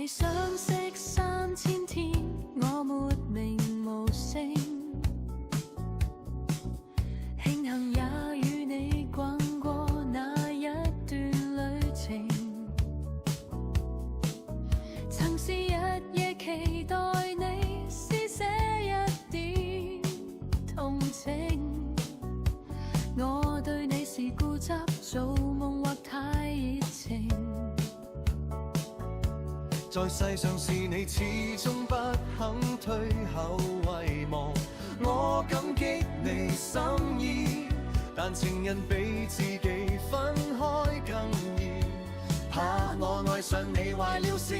你相識3000天，我沒名無姓，慶幸也與你逛過那一段旅程，曾是日夜期待你施捨一點同情，我對你是固執做夢或太熱情，在世上是你始終不肯退後遺忘，我感激你心意，但情人比自己分開更易，怕我愛上你壞了事。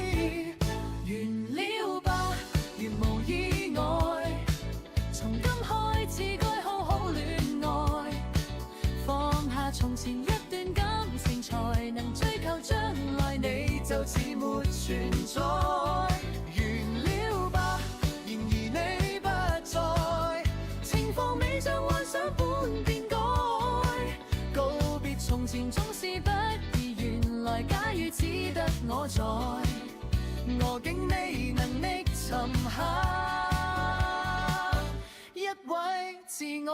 完了吧，如無意外，從今開始該好好戀愛，放下從前一段感情，才能追求將來，你就似沒存在。完了吧，然而你不在，情況未像幻想般變改，告別從前總是不易，原來假如只得我在，我竟未能覓尋下一位摯愛。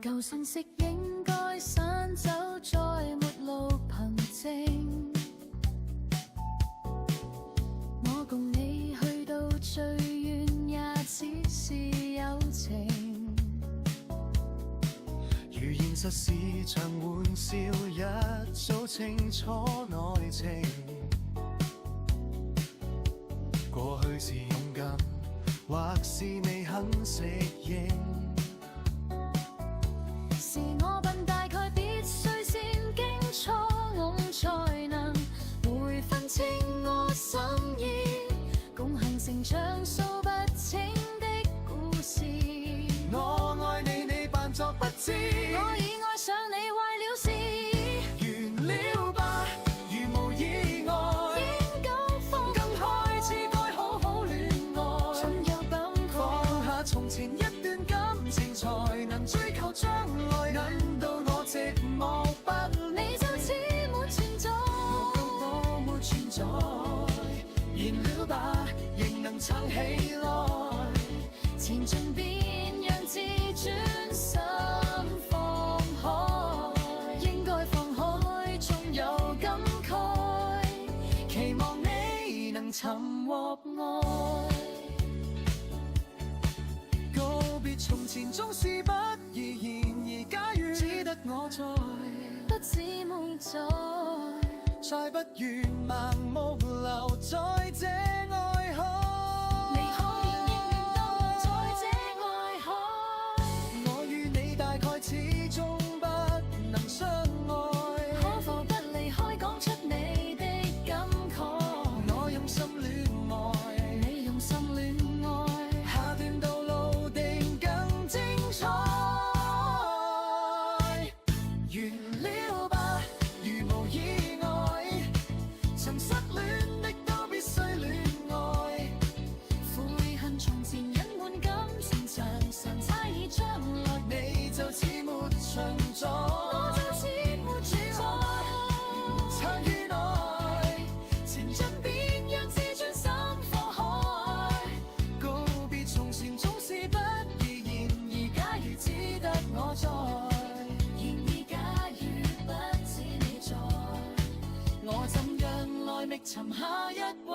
舊信息應該刪走，再沒路憑證。我共你去到最遠，也只是友情。如現實是場玩笑，一早清楚內情。過去是勇敢，或是未肯適應。是我笨，大概必須先經錯誤，才能會分清我心意，共行成長數不清的故事。我愛你，你扮作不知，我已愛上你壞了事。完了吧，如無意外，應該放剛開始該好好戀愛，總有感慨，放下從前一段感情，才能追求將來。難道我寂寞不你就似沒存在，我沒存在，燃了吧，仍能撐起來，前進便讓自尊心放開，應該放開，總有感慨，期望你能尋獲愛。告別從前總是不易，然而假如只得我在，不止沒在，再不願盲目留在這愛海。離開仍然留在這愛海。我與你大概始終不能相愛，可否不離開，講出你的感慨？我用心戀愛，你用心戀愛，下段道路定更精彩。完了吧，如無意外，曾失戀的都必須戀愛，悔恨從前隱瞞感情，常常猜疑將來，你就似沒存在，我就似沒存在。撐於內，前進便讓自尊心放開，告別從前總是不易，然而假如只得我在，然而假如不止你在，我怎樣來覓尋下一位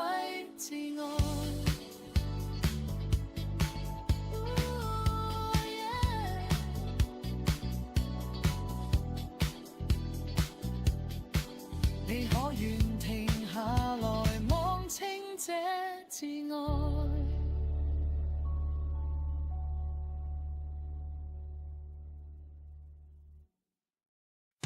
摯愛。你可願